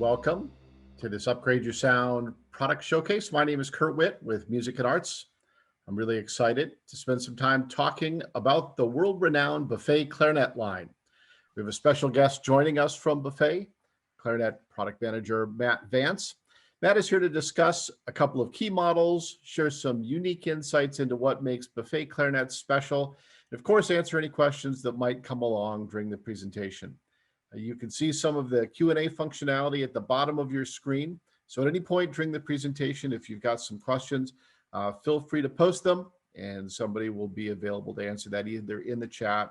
welcome to this Upgrade Your Sound product showcase. My name is Kurt Witt with Music and Arts. I'm really excited to spend some time talking about the world-renowned Buffet Clarinet line. We have a special guest joining us from Buffet, Clarinet product manager Matt Vance. Matt is here to discuss a couple of key models, share some unique insights into what makes Buffet Clarinets special, and of course, answer any questions that might come along during the presentation. You can see some of the Q&A functionality at the bottom of your screen. So at any point during the presentation, if you've got some questions, feel free to post them and somebody will be available to answer that either in the chat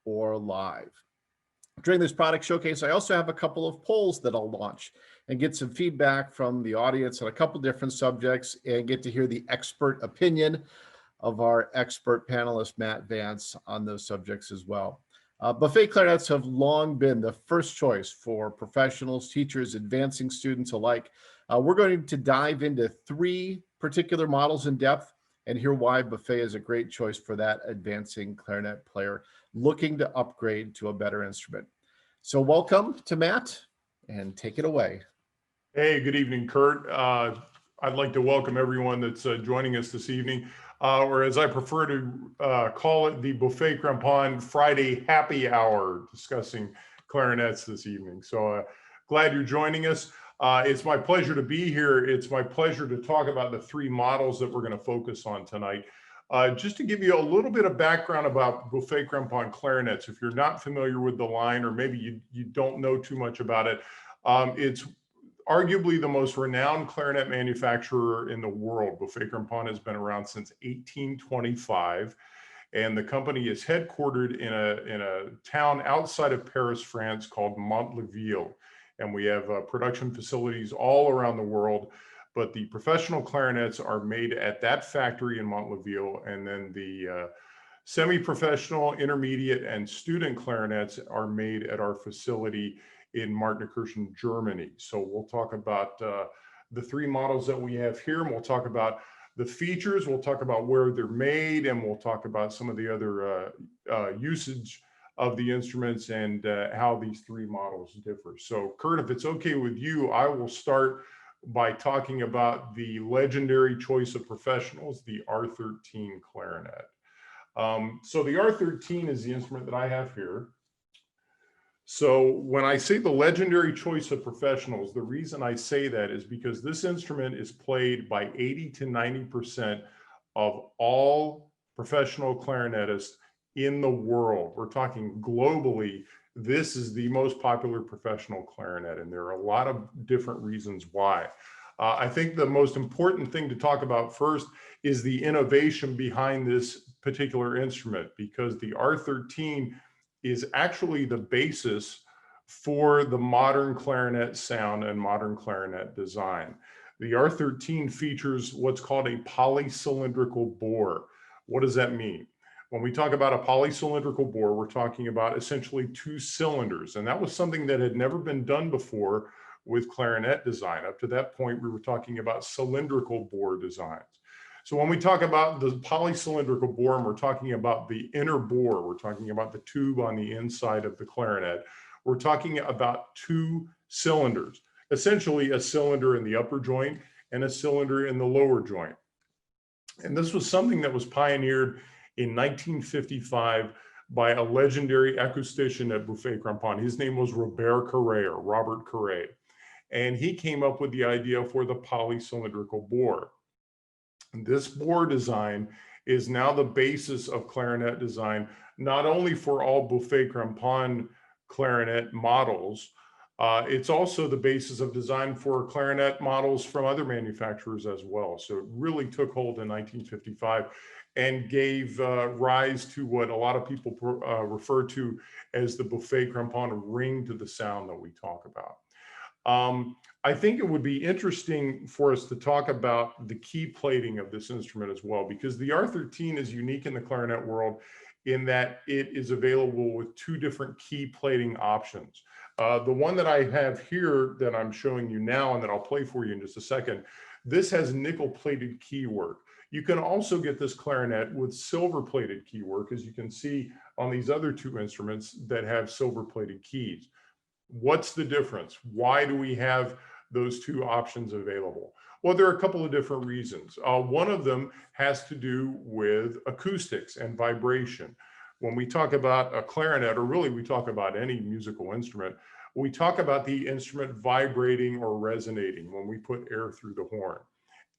or live. During this product showcase, I also have a couple of polls that I'll launch and get some feedback from the audience on a couple different subjects and get to hear the expert opinion of our expert panelist, Matt Vance, on those subjects as well. Buffet clarinets have long been the first choice for professionals, teachers, advancing students alike. We're going to dive into three particular models in depth and hear why Buffet is a great choice for that advancing clarinet player looking to upgrade to a better instrument. So welcome to Matt, and take it away. Hey, good evening, Kurt. I'd like to welcome everyone that's joining us this evening, or as I prefer to call it, the Buffet Clarinets Friday Happy Hour, discussing clarinets this evening. So glad you're joining us. It's my pleasure to be here. It's my pleasure to talk about the three models that we're going to focus on tonight. Just to give you a little bit of background about Buffet Clarinets, if you're not familiar with the line, or maybe you don't know too much about it, it's arguably the most renowned clarinet manufacturer in the world. Buffet Clarinets has been around since 1825, and the company is headquartered in a town outside of Paris, France, called Montleville. And we have production facilities all around the world, but the professional clarinets are made at that factory in Montleville, and then the semi-professional, intermediate, and student clarinets are made at our facility in Martinkirchen, Germany. So we'll talk about the three models that we have here, and we'll talk about the features, we'll talk about where they're made, and we'll talk about some of the other usage of the instruments and how these three models differ. So Kurt, if it's okay with you, I will start by talking about the legendary choice of professionals, the R13 clarinet. So the R13 is the instrument that I have here. So when I say the legendary choice of professionals, the reason I say that is because this instrument is played by 80 to 90% of all professional clarinetists in the world. We're talking globally. This is the most popular professional clarinet, and there are a lot of different reasons why. I think the most important thing to talk about first is the innovation behind this particular instrument, because the R13 is actually the basis for the modern clarinet sound and modern clarinet design. The R13 features what's called a polycylindrical bore. What does that mean? When we talk about a polycylindrical bore, we're talking about essentially two cylinders, and that was something that had never been done before with clarinet design. Up to that point, we were talking about cylindrical bore designs. So when we talk about the polycylindrical bore, and we're talking about the inner bore, we're talking about the tube on the inside of the clarinet, we're talking about two cylinders, essentially a cylinder in the upper joint and a cylinder in the lower joint. And this was something that was pioneered in 1955 by a legendary acoustician at Buffet Clarinets. His name was Robert Carré, and he came up with the idea for the polycylindrical bore. This bore design is now the basis of clarinet design, not only for all Buffet Clarinets clarinet models, it's also the basis of design for clarinet models from other manufacturers as well. So it really took hold in 1955 and gave rise to what a lot of people refer to as the Buffet Clarinets ring to the sound that we talk about. I think it would be interesting for us to talk about the key plating of this instrument as well, because the R13 is unique in the clarinet world in that it is available with two different key plating options. The one that I have here that I'm showing you now and that I'll play for you in just a second, this has nickel plated key work. You can also get this clarinet with silver plated key work, as you can see on these other two instruments that have silver plated keys. What's the difference? Why do we have those two options available? Well, there are a couple of different reasons. One of them has to do with acoustics and vibration. When we talk about a clarinet, or really we talk about any musical instrument, we talk about the instrument vibrating or resonating when we put air through the horn.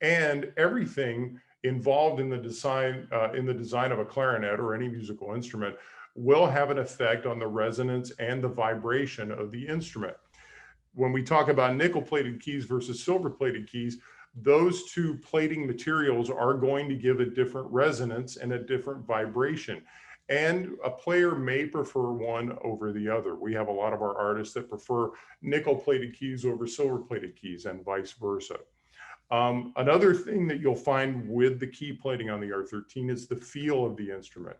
And everything involved in the design of a clarinet or any musical instrument will have an effect on the resonance and the vibration of the instrument. When we talk about nickel-plated keys versus silver-plated keys, those two plating materials are going to give a different resonance and a different vibration. And a player may prefer one over the other. We have a lot of our artists that prefer nickel-plated keys over silver-plated keys and vice versa. Another thing that you'll find with the key plating on the R13 is the feel of the instrument.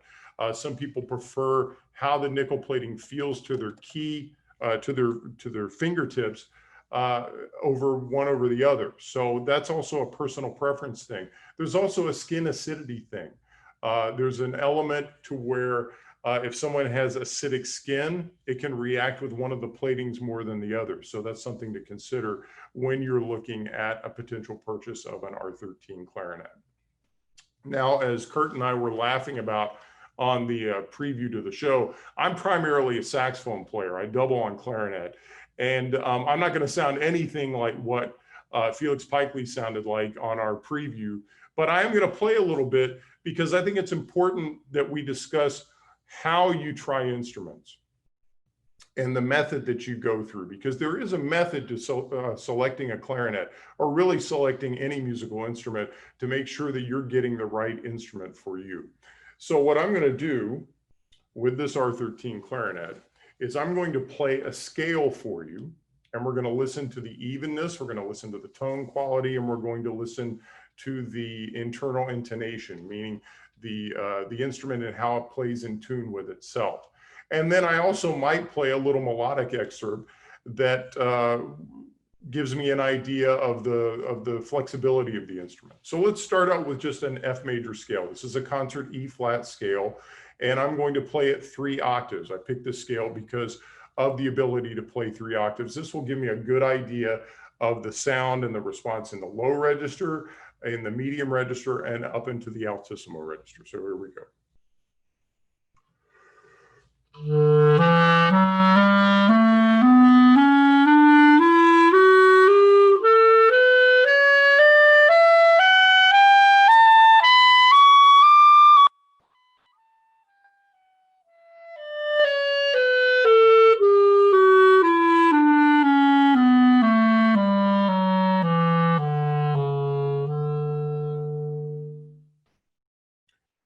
Some people prefer how the nickel plating feels to their key, to their fingertips over the other. So that's also a personal preference thing. There's also a skin acidity thing. There's an element to where if someone has acidic skin, it can react with one of the platings more than the other. So that's something to consider when you're looking at a potential purchase of an R13 clarinet. Now, as Kurt and I were laughing about on the preview to the show, I'm primarily a saxophone player. I double on clarinet. And I'm not going to sound anything like what Felix Pikely sounded like on our preview, but I am going to play a little bit because I think it's important that we discuss how you try instruments and the method that you go through, because there is a method to selecting a clarinet, or really selecting any musical instrument, to make sure that you're getting the right instrument for you. So what I'm going to do with this R13 clarinet is I'm going to play a scale for you, and we're going to listen to the evenness, we're going to listen to the tone quality, and we're going to listen to the internal intonation, meaning the instrument and how it plays in tune with itself. And then I also might play a little melodic excerpt that gives me an idea of the flexibility of the instrument. So let's start out with just an F major scale. This is a concert E flat scale, and I'm going to play it 3 octaves. I picked this scale because of the ability to play 3 octaves. This will give me a good idea of the sound and the response in the low register, in the medium register, and up into the altissimo register. So here we go.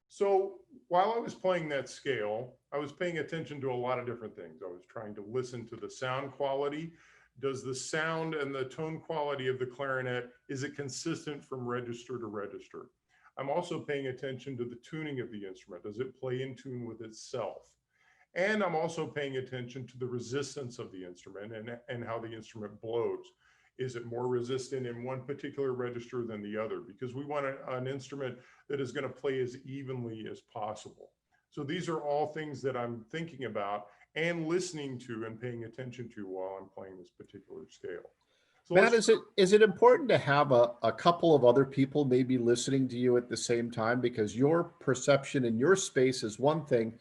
So while I was playing that scale, I was paying attention to a lot of different things. I was trying to listen to the sound quality. Does the sound and the tone quality of the clarinet, is it consistent from register to register? I'm also paying attention to the tuning of the instrument. Does it play in tune with itself? And I'm also paying attention to the resistance of the instrument and how the instrument blows. Is it more resistant in one particular register than the other? Because we want an instrument that is going to play as evenly as possible. So these are all things that I'm thinking about and listening to and paying attention to while I'm playing this particular scale. So Matt, is it important to have a couple of other people maybe listening to you at the same time? Because your perception in your space is one thing,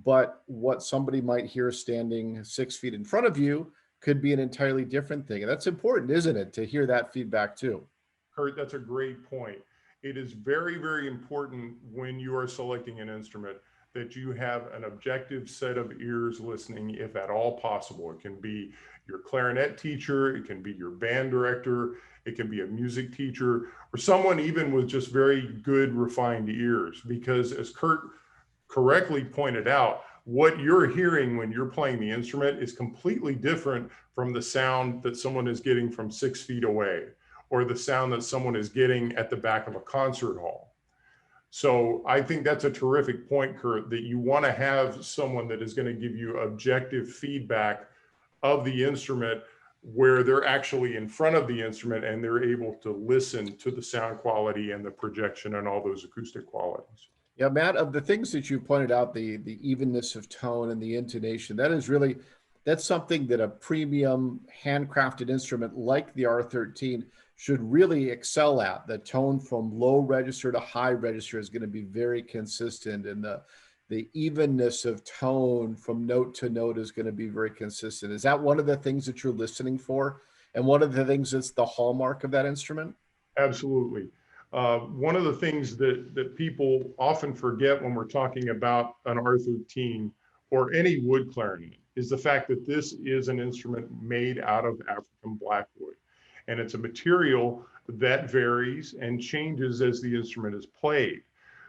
but what somebody might hear standing 6 feet in front of you could be an entirely different thing. And that's important, isn't it, to hear that feedback too? Kurt, that's a great point. It is very, very important when you are selecting an instrument that you have an objective set of ears listening, if at all possible. It can be your clarinet teacher, it can be your band director, it can be a music teacher, or someone even with just very good, refined ears. Because as Kurt correctly pointed out, what you're hearing when you're playing the instrument is completely different from the sound that someone is getting from 6 feet away, or the sound that someone is getting at the back of a concert hall. So I think that's a terrific point, Kurt, that you want to have someone that is going to give you objective feedback of the instrument, where they're actually in front of the instrument and they're able to listen to the sound quality and the projection and all those acoustic qualities. Yeah, Matt, of the things that you pointed out, the evenness of tone and the intonation, that's something that a premium handcrafted instrument like the R13 should really excel at. The tone from low register to high register is going to be very consistent, and the evenness of tone from note to note is going to be very consistent. Is that one of the things that you're listening for? And one of the things that's the hallmark of that instrument? Absolutely. One of the things that people often forget when we're talking about an R13 or any wood clarinet is the fact that this is an instrument made out of African blackwood. And it's a material that varies and changes as the instrument is played.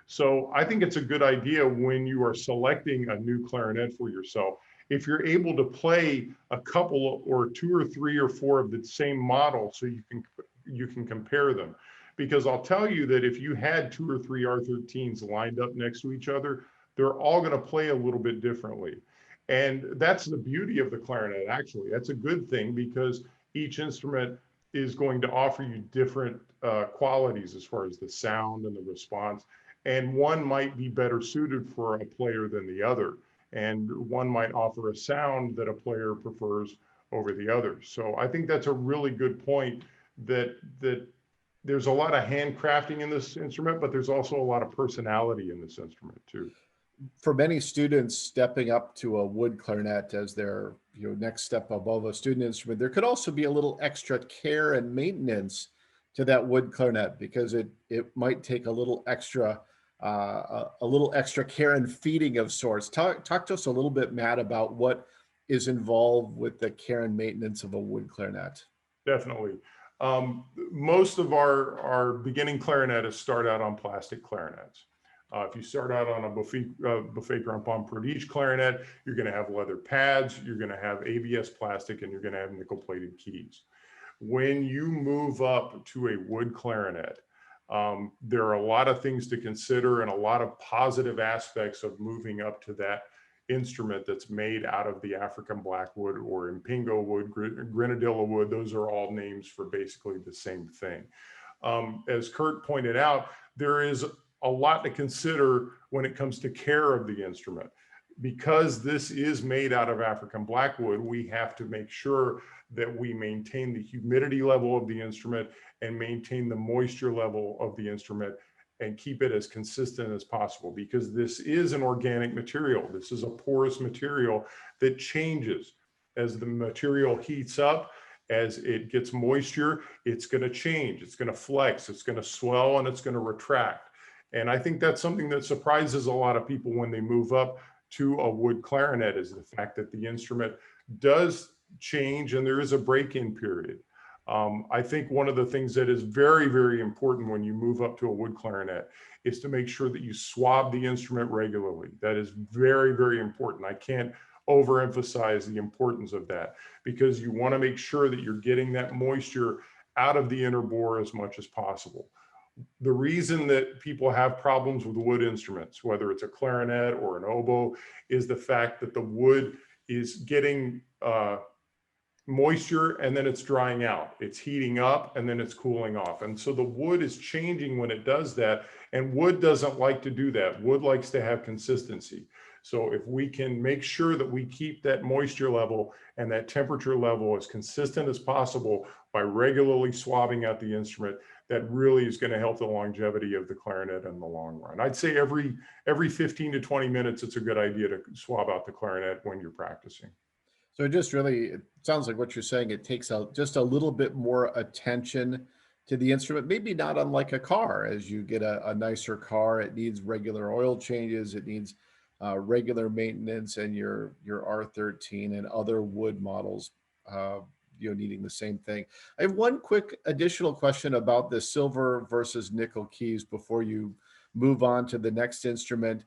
So I think it's a good idea when you are selecting a new clarinet for yourself, if you're able to play a couple or two or three or four of the same model so you can compare them. Because I'll tell you that if you had two or three R13s lined up next to each other, they're all going to play a little bit differently. And that's the beauty of the clarinet, actually. That's a good thing because each instrument is going to offer you different qualities as far as the sound and the response. And one might be better suited for a player than the other. And one might offer a sound that a player prefers over the other. So I think that's a really good point, that there's a lot of handcrafting in this instrument, but there's also a lot of personality in this instrument too. For many students, stepping up to a wood clarinet as their next step above a student instrument, there could also be a little extra care and maintenance to that wood clarinet, because it might take a little extra care and feeding of sorts. Talk to us a little bit, Matt, about what is involved with the care and maintenance of a wood clarinet. Definitely. Most of our beginning clarinetists start out on plastic clarinets. If you start out on a Buffet Clarinets Prodige clarinet, you're going to have leather pads, you're going to have ABS plastic, and you're going to have nickel-plated keys. When you move up to a wood clarinet, there are a lot of things to consider and a lot of positive aspects of moving up to that instrument that's made out of the African blackwood or impingo wood, grenadilla wood. Those are all names for basically the same thing. As Kurt pointed out, there is a lot to consider when it comes to care of the instrument. Because this is made out of African blackwood, we have to make sure that we maintain the humidity level of the instrument and maintain the moisture level of the instrument and keep it as consistent as possible, because this is an organic material. This is a porous material that changes as the material heats up. As it gets moisture, it's going to change, it's going to flex, it's going to swell, and it's going to retract. And I think that's something that surprises a lot of people when they move up to a wood clarinet, is the fact that the instrument does change and there is a break-in period. I think one of the things that is very, very important when you move up to a wood clarinet is to make sure that you swab the instrument regularly. That is very, very important. I can't overemphasize the importance of that, because you want to make sure that you're getting that moisture out of the inner bore as much as possible. The reason that people have problems with wood instruments, whether it's a clarinet or an oboe, is the fact that the wood is getting moisture and then it's drying out. It's heating up and then it's cooling off. And so the wood is changing when it does that. And wood doesn't like to do that. Wood likes to have consistency. So if we can make sure that we keep that moisture level and that temperature level as consistent as possible by regularly swabbing out the instrument, that really is going to help the longevity of the clarinet in the long run. I'd say every 15 to 20 minutes, it's a good idea to swab out the clarinet when you're practicing. So it sounds like what you're saying, it takes just a little bit more attention to the instrument, maybe not unlike a car. As you get a nicer car, it needs regular oil changes, it needs regular maintenance, and your R13 and other wood models needing the same thing. I have one quick additional question about the silver versus nickel keys before you move on to the next instrument.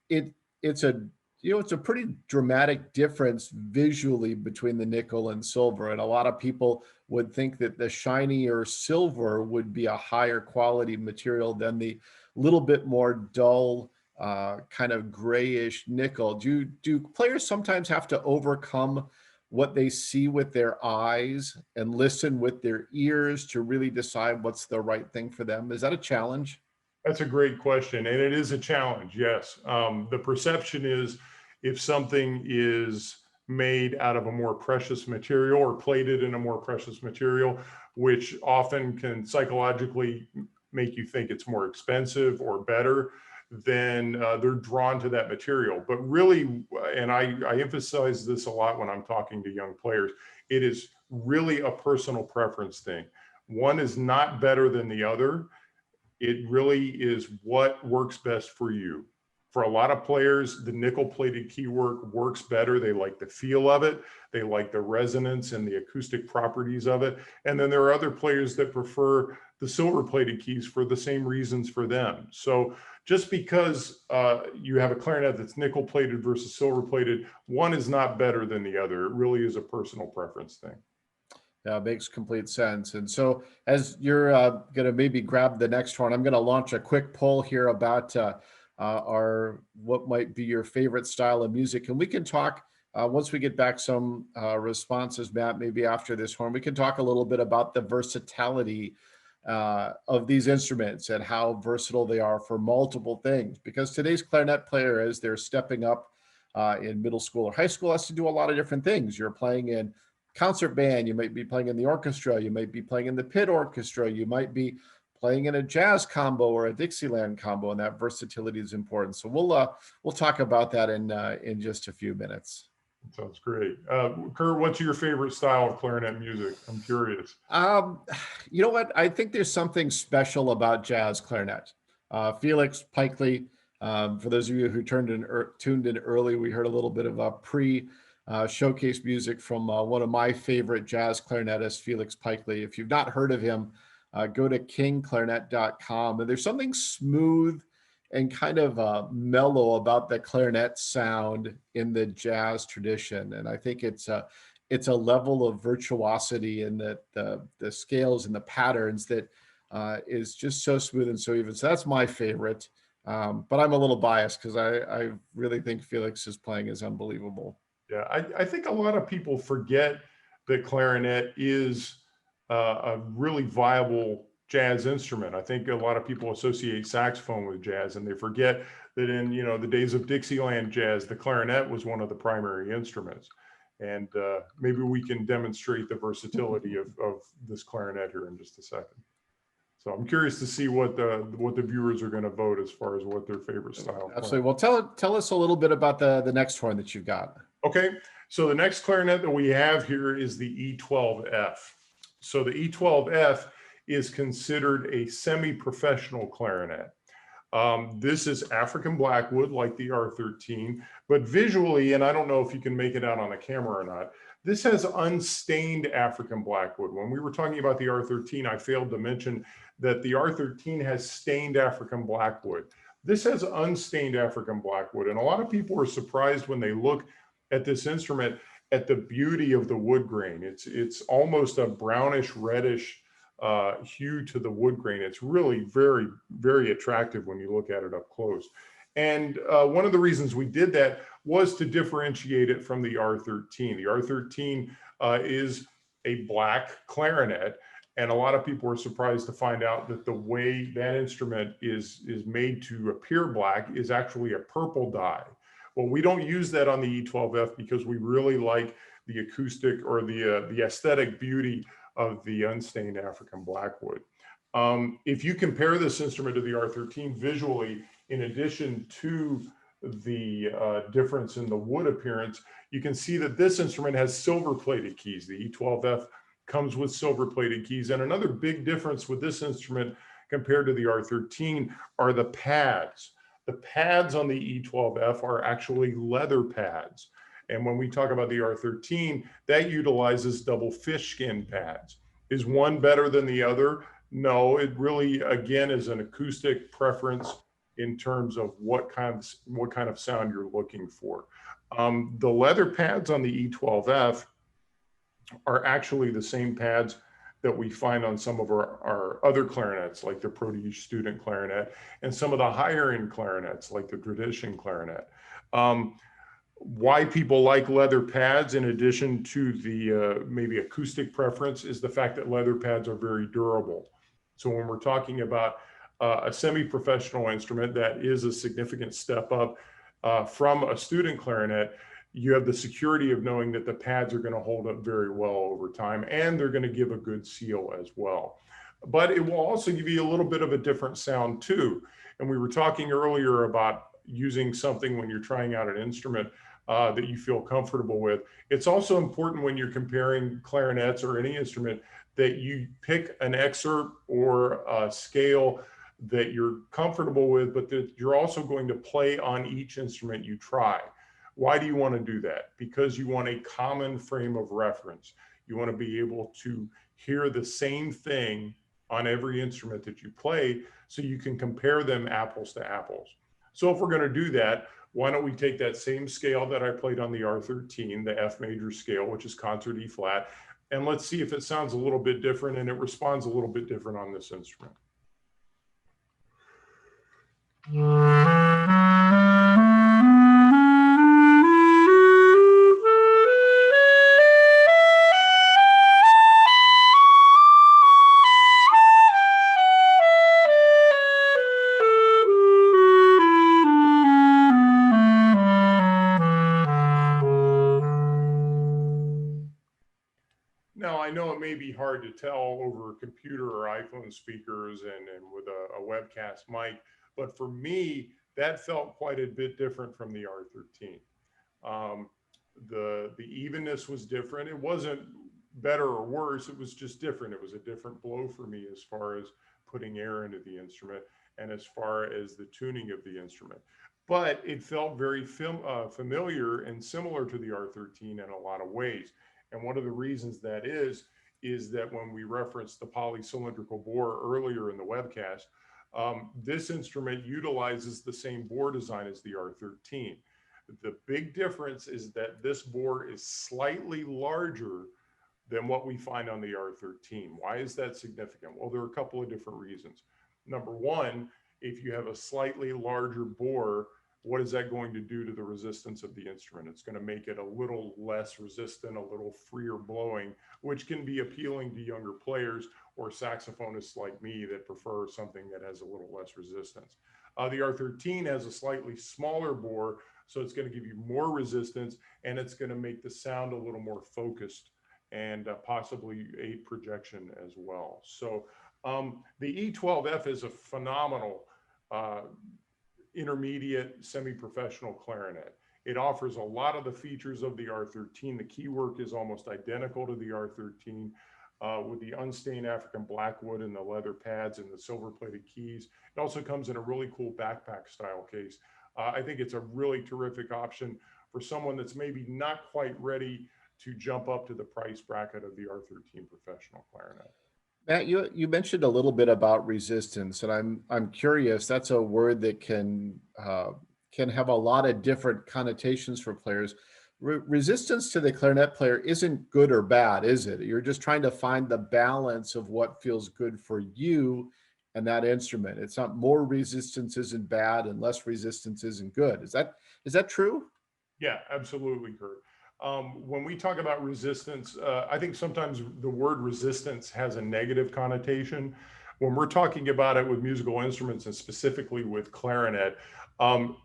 It's a pretty dramatic difference visually between the nickel and silver, and a lot of people would think that the shinier silver would be a higher quality material than the little bit more dull, kind of grayish nickel. Do players sometimes have to overcome what they see with their eyes and listen with their ears to really decide what's the right thing for them? Is that a challenge? That's a great question, and it is a challenge, yes. The perception is if something is made out of a more precious material or plated in a more precious material, which often can psychologically make you think it's more expensive or better, then they're drawn to that material. But really, and I emphasize this a lot when I'm talking to young players, it is really a personal preference thing. One is not better than the other. It really is what works best for you. For a lot of players, the nickel plated keywork works better. They like the feel of it. They like the resonance and the acoustic properties of it. And then there are other players that prefer the silver plated keys for the same reasons for them. So just because you have a clarinet that's nickel plated versus silver plated, one is not better than the other. It really is a personal preference thing. Yeah, makes complete sense. And so as you're going to maybe grab the next one, I'm going to launch a quick poll here about what might be your favorite style of music. And we can talk once we get back some responses, Matt, maybe after this one, we can talk a little bit about the versatility of these instruments and how versatile they are for multiple things. Because today's clarinet player, as they're stepping up in middle school or high school, has to do a lot of different things. You're playing in concert band, you might be playing in the orchestra, you might be playing in the pit orchestra, you might be playing in a jazz combo or a Dixieland combo, and that versatility is important. So we'll talk about that in just a few minutes. Sounds great. Kurt, what's your favorite style of clarinet music? I'm curious. You know what? I think there's something special about jazz clarinet. Felix Pikely, for those of you who tuned in early, we heard a little bit of a showcase music from one of my favorite jazz clarinetists, Felix Pikely. If you've not heard of him, go to kingclarinet.com. And there's something smooth and kind of mellow about the clarinet sound in the jazz tradition. And I think it's a level of virtuosity in the scales and the patterns that is just so smooth and so even. So that's my favorite. But I'm a little biased because I really think Felix's playing is unbelievable. Yeah, I think a lot of people forget that clarinet is a really viable jazz instrument. I think a lot of people associate saxophone with jazz, and they forget that in the days of Dixieland jazz, the clarinet was one of the primary instruments. And maybe we can demonstrate the versatility of this clarinet here in just a second. So I'm curious to see what the viewers are going to vote as far as what their favorite style. Absolutely. Well, tell us a little bit about the next one that you've got. Okay, so the next clarinet that we have here is the E12F. So the E12F is considered a semi-professional clarinet. This is African blackwood like the R13, but visually, and I don't know if you can make it out on the camera or not, this has unstained African blackwood. When we were talking about the R13, I failed to mention that the R13 has stained African blackwood. This has unstained African blackwood, and a lot of people are surprised when they look at this instrument at the beauty of the wood grain. It's almost a brownish reddish hue to the wood grain. It's really very, very attractive when you look at it up close. And one of the reasons we did that was to differentiate it from the R13. The R13 is a black clarinet, and a lot of people were surprised to find out that the way that instrument is made to appear black is actually a purple dye. Well, we don't use that on the E12F because we really like the acoustic or the aesthetic beauty of the unstained African blackwood. If you compare this instrument to the R13 visually, in addition to the difference in the wood appearance, you can see that this instrument has silver plated keys. The E12F comes with silver plated keys. And another big difference with this instrument compared to the R13 are the pads. The pads on the E12F are actually leather pads. And when we talk about the R13, that utilizes double fish skin pads. Is one better than the other? No, it really, again, is an acoustic preference in terms of what kind of sound you're looking for. The leather pads on the E12F are actually the same pads that we find on some of our other clarinets, like the Protege student clarinet, and some of the higher end clarinets, like the tradition clarinet. Why people like leather pads, in addition to the maybe acoustic preference, is the fact that leather pads are very durable. So when we're talking about a semi-professional instrument, that is a significant step up from a student clarinet. You have the security of knowing that the pads are going to hold up very well over time, and they're going to give a good seal as well. But it will also give you a little bit of a different sound too. And we were talking earlier about using something when you're trying out an instrument that you feel comfortable with. It's also important when you're comparing clarinets or any instrument that you pick an excerpt or a scale that you're comfortable with, but that you're also going to play on each instrument you try. Why do you want to do that? Because you want a common frame of reference. You want to be able to hear the same thing on every instrument that you play so you can compare them apples to apples. So if we're going to do that, why don't we take that same scale that I played on the R13, the F major scale, which is concert E flat, and let's see if it sounds a little bit different and it responds a little bit different on this instrument. Now, I know it may be hard to tell over computer or iPhone speakers and with a webcast mic, but for me, that felt quite a bit different from the R13. The evenness was different. It wasn't better or worse, it was just different. It was a different blow for me as far as putting air into the instrument and as far as the tuning of the instrument. But it felt very familiar and similar to the R13 in a lot of ways. And one of the reasons that is that when we referenced the polycylindrical bore earlier in the webcast, this instrument utilizes the same bore design as the R13. The big difference is that this bore is slightly larger than what we find on the R13. Why is that significant? Well, there are a couple of different reasons. Number one, if you have a slightly larger bore, what is that going to do to the resistance of the instrument? It's going to make it a little less resistant, a little freer blowing, which can be appealing to younger players or saxophonists like me that prefer something that has a little less resistance. The R13 has a slightly smaller bore, so it's going to give you more resistance, and it's going to make the sound a little more focused and possibly aid projection as well. So the E12F is a phenomenal intermediate semi-professional clarinet. It offers a lot of the features of the R13. The keywork is almost identical to the R13 with the unstained African blackwood and the leather pads and the silver-plated keys. It also comes in a really cool backpack style case. I think it's a really terrific option for someone that's maybe not quite ready to jump up to the price bracket of the R13 professional clarinet. Matt, you mentioned a little bit about resistance, and I'm curious. That's a word that can have a lot of different connotations for players. Resistance to the clarinet player isn't good or bad, is it? You're just trying to find the balance of what feels good for you and that instrument. It's not more resistance isn't bad and less resistance isn't good. Is that true? Yeah, absolutely, Kurt. When we talk about resistance, I think sometimes the word resistance has a negative connotation. When we're talking about it with musical instruments and specifically with clarinet,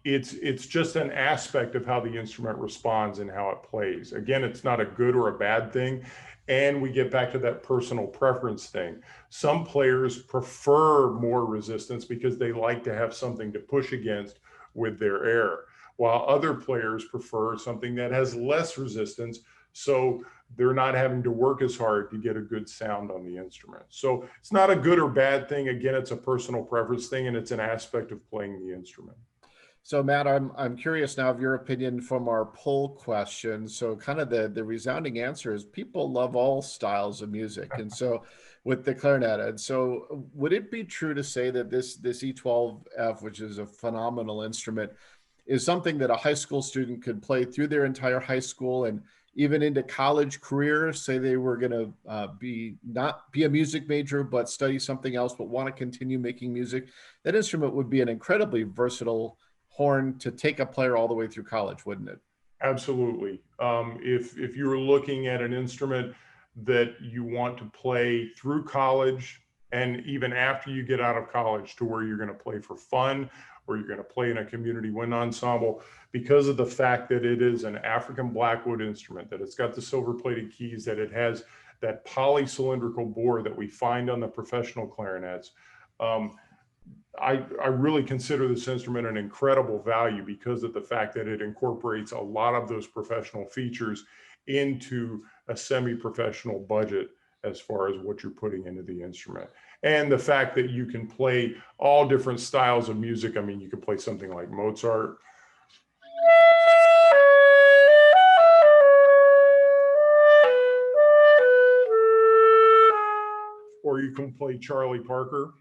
it's just an aspect of how the instrument responds and how it plays. Again, it's not a good or a bad thing. And we get back to that personal preference thing. Some players prefer more resistance because they like to have something to push against with their air, while other players prefer something that has less resistance, so they're not having to work as hard to get a good sound on the instrument. So it's not a good or bad thing. Again, it's a personal preference thing, and it's an aspect of playing the instrument. So Matt, I'm curious now of your opinion from our poll question. So kind of the resounding answer is people love all styles of music. And so with the clarinet, and so would it be true to say that this E12F, which is a phenomenal instrument, is something that a high school student could play through their entire high school and even into college career? Say they were going to not be a music major, but study something else, but want to continue making music. That instrument would be an incredibly versatile horn to take a player all the way through college, wouldn't it? Absolutely. If you're looking at an instrument that you want to play through college and even after you get out of college to where you're going to play for fun or you're going to play in a community wind ensemble, because of the fact that it is an African blackwood instrument, that it's got the silver plated keys, that it has that polycylindrical bore that we find on the professional clarinets. I really consider this instrument an incredible value because of the fact that it incorporates a lot of those professional features into a semi-professional budget as far as what you're putting into the instrument. And the fact that you can play all different styles of music. I mean, you can play something like Mozart, or you can play Charlie Parker.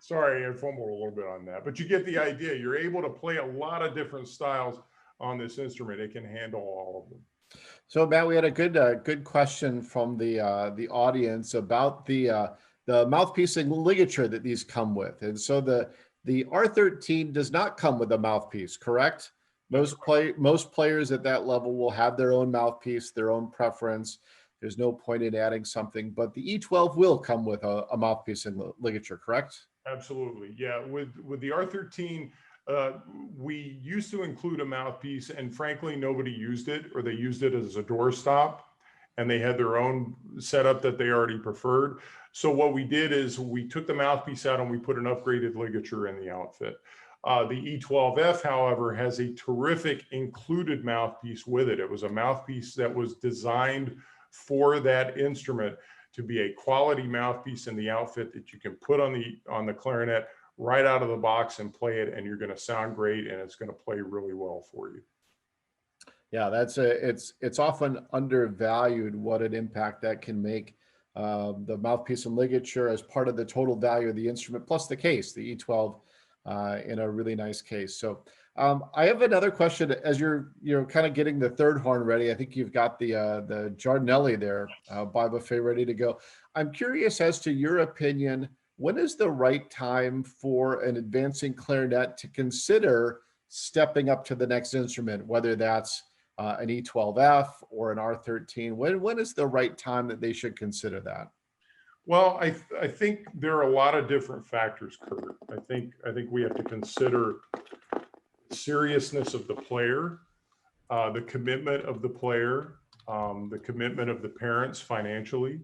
Sorry, I fumbled a little bit on that, but you get the idea. You're able to play a lot of different styles on this instrument. It can handle all of them. So Matt, we had a good question from the audience about the mouthpiece and ligature that these come with, and so the R13 does not come with a mouthpiece, correct? Most players at that level will have their own mouthpiece, their own preference. There's no point in adding something, but the E12 will come with a mouthpiece and ligature, correct? Absolutely, yeah. With the R13, we used to include a mouthpiece, and frankly, nobody used it, or they used it as a doorstop, and they had their own setup that they already preferred. So what we did is we took the mouthpiece out and we put an upgraded ligature in the outfit. The E12F, however, has a terrific included mouthpiece with it. It was a mouthpiece that was designed for that instrument to be a quality mouthpiece in the outfit that you can put on the clarinet right out of the box and play it, and you're going to sound great, and it's going to play really well for you. Yeah, it's often undervalued what an impact that can make. The mouthpiece and ligature as part of the total value of the instrument, plus the case, the E12 in a really nice case. So I have another question. As you're kind of getting the third horn ready, I think you've got the Giardinelli there by Buffet ready to go. I'm curious as to your opinion. When is the right time for an advancing clarinet to consider stepping up to the next instrument, whether that's an E12F or an R13? When is the right time that they should consider that? Well, I think there are a lot of different factors, Kurt. I think we have to consider the seriousness of the player, the commitment of the player, the commitment of the parents financially.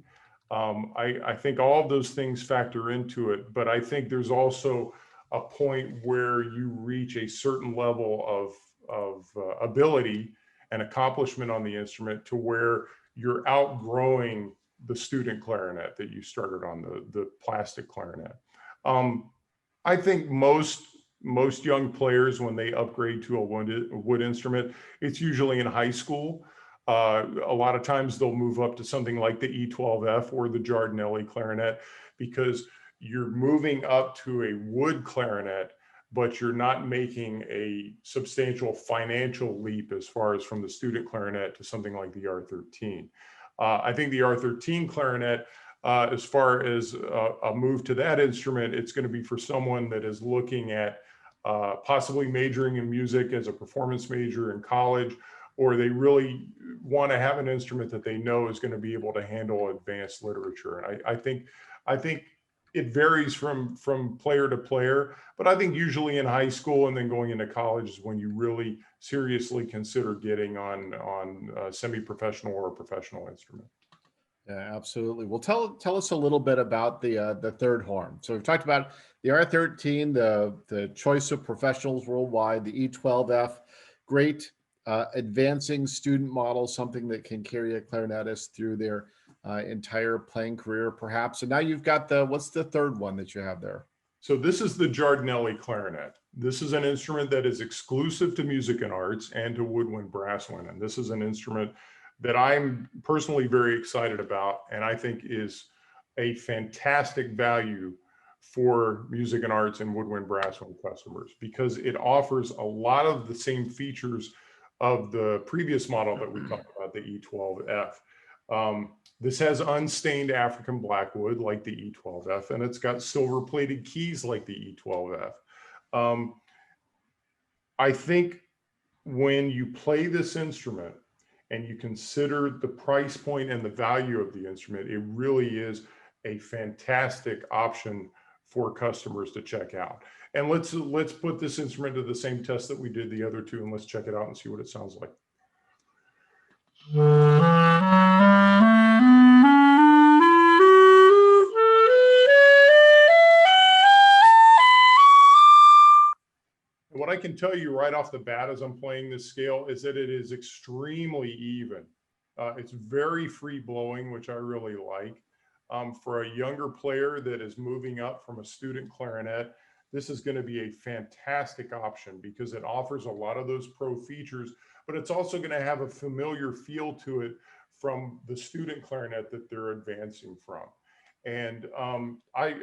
I think all of those things factor into it, but I think there's also a point where you reach a certain level of ability and accomplishment on the instrument to where you're outgrowing the student clarinet that you started on, the plastic clarinet. I think most young players, when they upgrade to a wood instrument, it's usually in high school. A lot of times they'll move up to something like the E12F or the Giardinelli clarinet, because you're moving up to a wood clarinet, but you're not making a substantial financial leap as far as from the student clarinet to something like the R13. I think the R13 clarinet, as far as a move to that instrument, it's going to be for someone that is looking at possibly majoring in music as a performance major in college, or they really want to have an instrument that they know is going to be able to handle advanced literature. And I think it varies from player to player, but I think usually in high school and then going into college is when you really seriously consider getting on a semi-professional or a professional instrument. Yeah, absolutely. Well, tell us a little bit about the third horn. So we've talked about the R13, the choice of professionals worldwide, the E12F, great advancing student model, something that can carry a clarinetist through their entire playing career, perhaps. And now you've got what's the third one that you have there? So this is the Giardinelli clarinet. This is an instrument that is exclusive to Music and Arts and to Woodwind Brasswind. And this is an instrument that I'm personally very excited about, and I think is a fantastic value for Music and Arts and Woodwind Brasswind customers, because it offers a lot of the same features of the previous model that we talked about, the E12F. This has unstained African blackwood like the E12F, and it's got silver plated keys like the E12F. I think when you play this instrument and you consider the price point and the value of the instrument, it really is a fantastic option for customers to check out. And let's put this instrument to the same test that we did the other two, and let's check it out and see what it sounds like. What I can tell you right off the bat as I'm playing this scale is that it is extremely even. It's very free blowing, which I really like. For a younger player that is moving up from a student clarinet, this is going to be a fantastic option because it offers a lot of those pro features, but it's also going to have a familiar feel to it from the student clarinet that they're advancing from. And I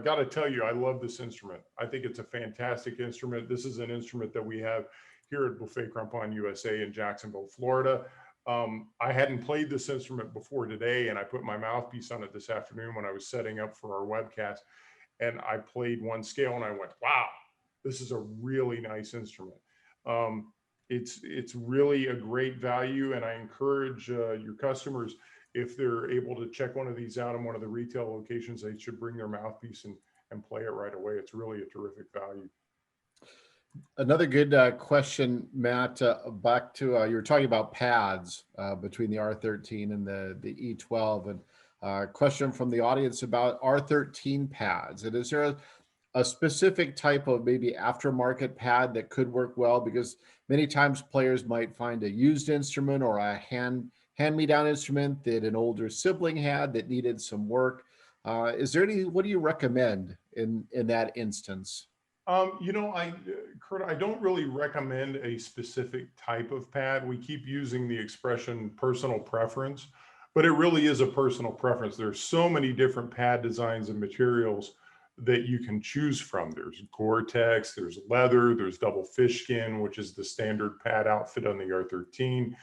got to tell you, I love this instrument. I think it's a fantastic instrument. This is an instrument that we have here at Buffet Crampon USA in Jacksonville, Florida. I hadn't played this instrument before today, and I put my mouthpiece on it this afternoon when I was setting up for our webcast. And I played one scale and I went, wow, this is a really nice instrument. It's really a great value, and I encourage your customers, if they're able to check one of these out in one of the retail locations, they should bring their mouthpiece and play it right away. It's really a terrific value. Another good question, Matt, back to, you were talking about pads between the R13 and the E12, and question from the audience about R13 pads. And is there a specific type of maybe aftermarket pad that could work well? Because many times players might find a used instrument or a hand-me-down instrument that an older sibling had that needed some work. Is there any, what do you recommend in that instance? You know, Kurt, I don't really recommend a specific type of pad. We keep using the expression personal preference, but it really is a personal preference. There's so many different pad designs and materials that you can choose from. There's Gore-Tex, there's leather, there's double fish skin, which is the standard pad outfit on the R13.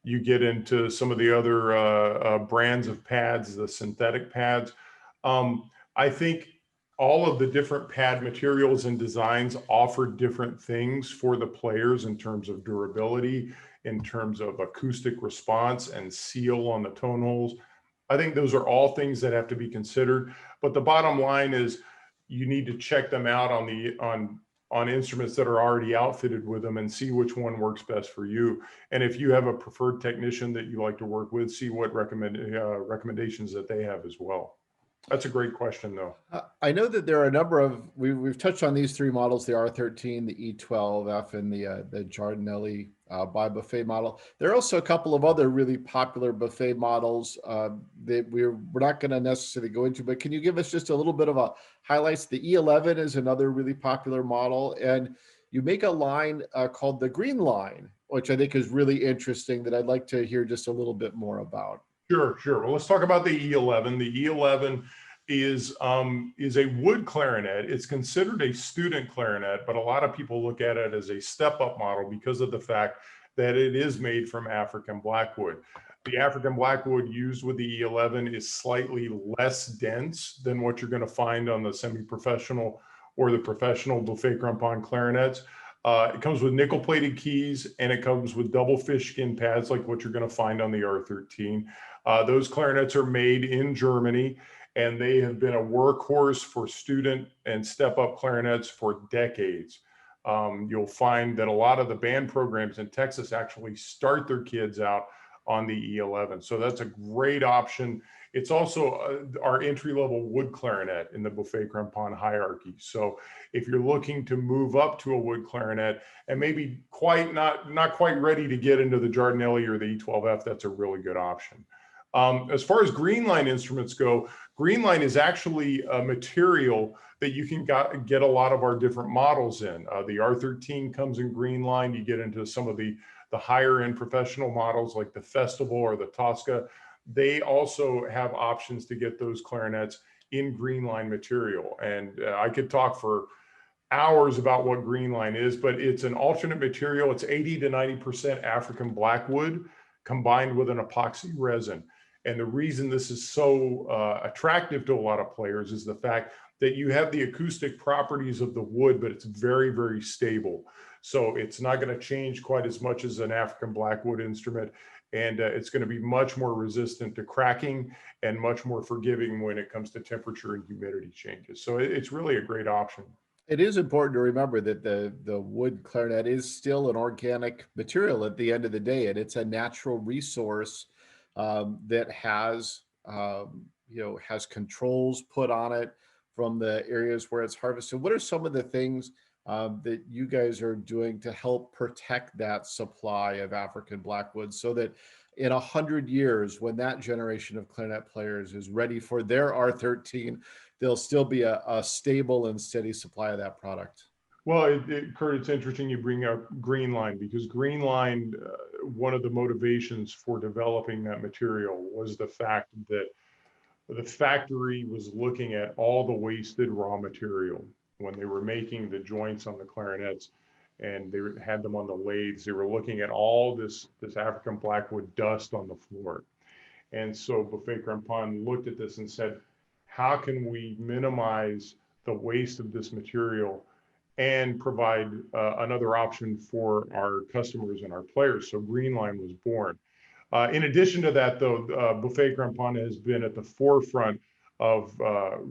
You get into some of the other brands of pads, the synthetic pads. I think all of the different pad materials and designs offer different things for the players in terms of durability, in terms of acoustic response and seal on the tone holes. I think those are all things that have to be considered. But the bottom line is you need to check them out on instruments that are already outfitted with them and see which one works best for you. And if you have a preferred technician that you like to work with, see what recommendations that they have as well. That's a great question, though. I know that there are a number of, we've touched on these three models, the R13, the E12F, and the Giardinelli by Buffet model. There are also a couple of other really popular Buffet models that we're not going to necessarily go into, but can you give us just a little bit of a highlights? The E11 is another really popular model, and you make a line called the Green Line, which I think is really interesting that I'd like to hear just a little bit more about. Sure. Well, let's talk about the E11. The E11 is a wood clarinet. It's considered a student clarinet, but a lot of people look at it as a step-up model because of the fact that it is made from African blackwood. The African blackwood used with the E11 is slightly less dense than what you're going to find on the semi-professional or the professional Buffet Crampon clarinets. It comes with nickel-plated keys, and it comes with double fish skin pads like what you're going to find on the R13. Those clarinets are made in Germany, and they have been a workhorse for student and step-up clarinets for decades. You'll find that a lot of the band programs in Texas actually start their kids out on the E11. So that's a great option. It's also our entry-level wood clarinet in the Buffet Crampon hierarchy. So if you're looking to move up to a wood clarinet and maybe not quite ready to get into the Giardinelli or the E12F, that's a really good option. As far as Greenline instruments go, Greenline is actually a material that you can get a lot of our different models in. The R13 comes in Greenline. You get into some of the higher end professional models like the Festival or the Tosca. They also have options to get those clarinets in Greenline material. And I could talk for hours about what Greenline is, but it's an alternate material. It's 80 to 90% African blackwood combined with an epoxy resin. And the reason this is so attractive to a lot of players is the fact that you have the acoustic properties of the wood, but it's very, very stable. So it's not going to change quite as much as an African blackwood instrument. And it's going to be much more resistant to cracking and much more forgiving when it comes to temperature and humidity changes. So it's really a great option. It is important to remember that the wood clarinet is still an organic material at the end of the day, and it's a natural resource that has has controls put on it from the areas where it's harvested. What are some of the things that you guys are doing to help protect that supply of African blackwood so that in 100 years, when that generation of clarinet players is ready for their R13, there'll still be a stable and steady supply of that product? Well, Kurt, it's interesting you bring up Greenline, because Greenline, one of the motivations for developing that material was the fact that the factory was looking at all the wasted raw material when they were making the joints on the clarinets, and they had them on the lathes. They were looking at all this African blackwood dust on the floor. And so Buffet Clarinets looked at this and said, how can we minimize the waste of this material and provide another option for our customers and our players? So Greenline was born. In addition to that, though, Buffet Clarinets has been at the forefront of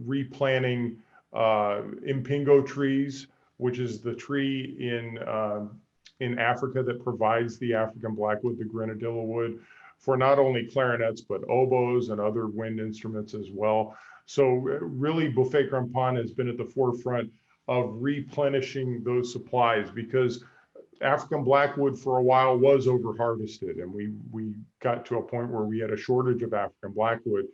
replanting impingo trees, which is the tree in Africa that provides the African blackwood, the grenadilla wood, for not only clarinets, but oboes and other wind instruments as well. So really, Buffet Clarinets has been at the forefront of replenishing those supplies, because African blackwood for a while was over harvested, and we got to a point where we had a shortage of African blackwood,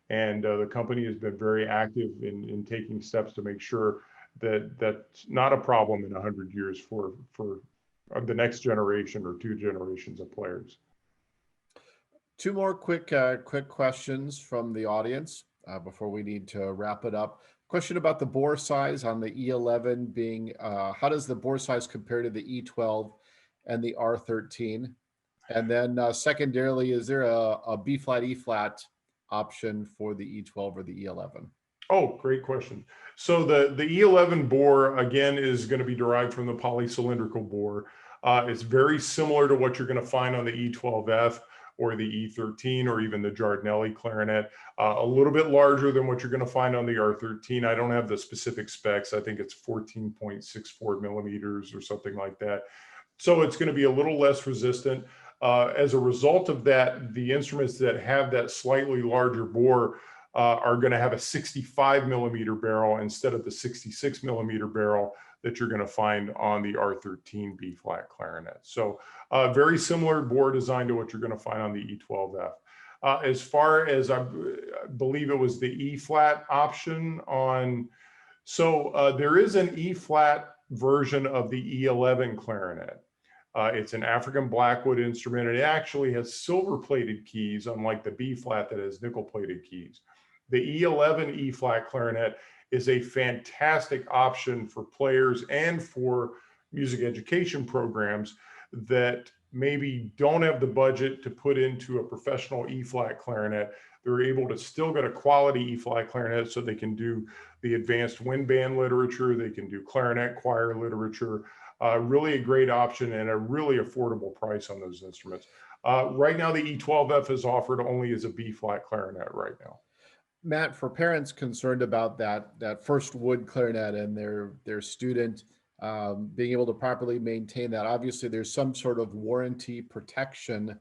and the company has been very active in taking steps to make sure that that's not a problem in 100 years for the next generation or two generations of players. Two more quick questions from the audience before we need to wrap it up. Question about the bore size on the E11 being, how does the bore size compare to the E12 and the R13? And then secondarily, is there a B flat, E flat option for the E12 or the E11? Oh, great question. So the E11 bore, again, is going to be derived from the polycylindrical bore. It's very similar to what you're going to find on the E12F or the E13 or even the Giardinelli clarinet, a little bit larger than what you're going to find on the R13. I don't have the specific specs. I think it's 14.64 millimeters or something like that. So it's going to be a little less resistant. As a result of that, the instruments that have that slightly larger bore are going to have a 65 millimeter barrel instead of the 66 millimeter barrel that you're going to find on the R13 B flat clarinet. So very similar bore design to what you're going to find on the E12F. As far as I believe it was the E flat option on, so there is an E flat version of the E11 clarinet. It's an African blackwood instrument, and it actually has silver plated keys, unlike the B flat that has nickel plated keys. The E11 E flat clarinet is a fantastic option for players and for music education programs that maybe don't have the budget to put into a professional E flat clarinet. They're able to still get a quality E flat clarinet so they can do the advanced wind band literature, they can do clarinet choir literature. Really a great option and a really affordable price on those instruments. Right now, the E12F is offered only as a B flat clarinet right now. Matt, for parents concerned about that first wood clarinet and their student being able to properly maintain that, obviously there's some sort of warranty protection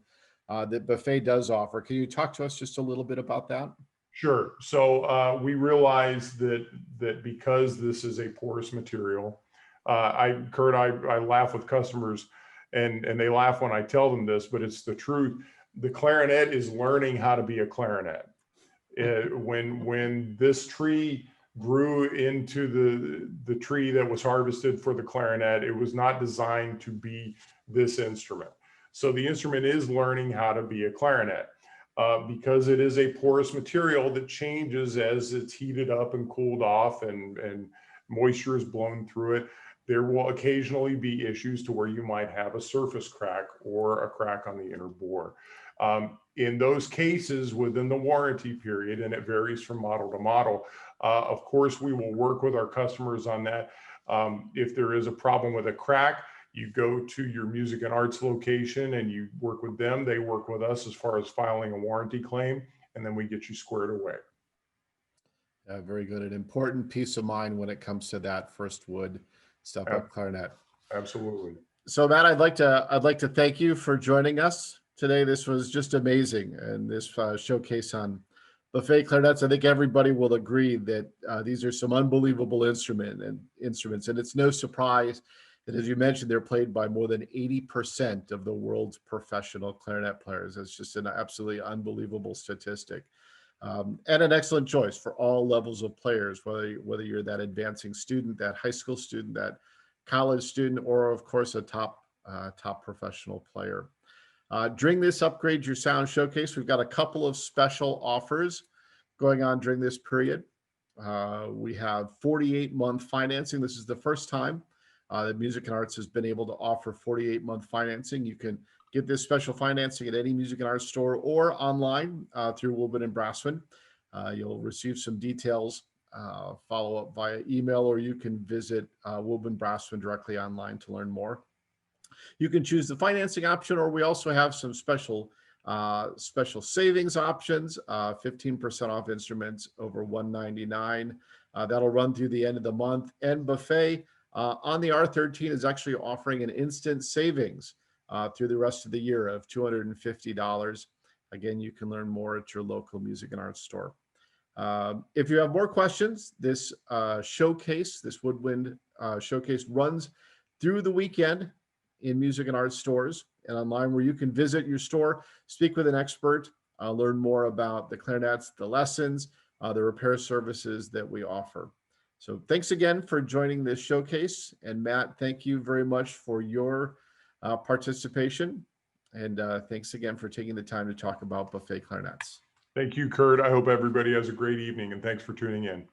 that Buffet does offer. Can you talk to us just a little bit about that? Sure. So we realize that because this is a porous material, Kurt, I laugh with customers, and they laugh when I tell them this, but it's the truth. The clarinet is learning how to be a clarinet. When this tree grew into the tree that was harvested for the clarinet, it was not designed to be this instrument. So the instrument is learning how to be a clarinet because it is a porous material that changes as it's heated up and cooled off and moisture is blown through it. There will occasionally be issues to where you might have a surface crack or a crack on the inner bore. In those cases within the warranty period, and it varies from model to model, of course, we will work with our customers on that. If there is a problem with a crack, you go to your music and arts location and you work with them. They work with us as far as filing a warranty claim, and then we get you squared away. Very good. An important peace of mind when it comes to that first wood step-up clarinet. Absolutely. So Matt, I'd like to thank you for joining us today. This was just amazing, and this showcase on Buffet Clarinets. I think everybody will agree that these are some unbelievable instruments, and it's no surprise that, as you mentioned, they're played by more than 80% of the world's professional clarinet players. It's just an absolutely unbelievable statistic. And an excellent choice for all levels of players, whether you're that advancing student, that high school student, that college student, or of course a top professional player. During this Upgrade Your Sound showcase, we've got a couple of special offers going on during this period. We have 48-month financing. This is the first time that Music and Arts has been able to offer 48-month financing. You can get this special financing at any Music and Arts store or online through Woodwind and Brassman. You'll receive some details, follow up via email, or you can visit Woodwind Brassman directly online to learn more. You can choose the financing option, or we also have some special savings options, 15% off instruments over $199. That'll run through the end of the month. And Buffet on the R13 is actually offering an instant savings through the rest of the year of $250. Again, you can learn more at your local Music and Arts store. If you have more questions, this showcase, this Woodwind showcase runs through the weekend in Music and Arts stores and online, where you can visit your store, speak with an expert, learn more about the clarinets, the lessons, the repair services that we offer. So thanks again for joining this showcase. And Matt, thank you very much for your participation. And thanks again for taking the time to talk about Buffet Clarinets. Thank you, Kurt. I hope everybody has a great evening, and thanks for tuning in.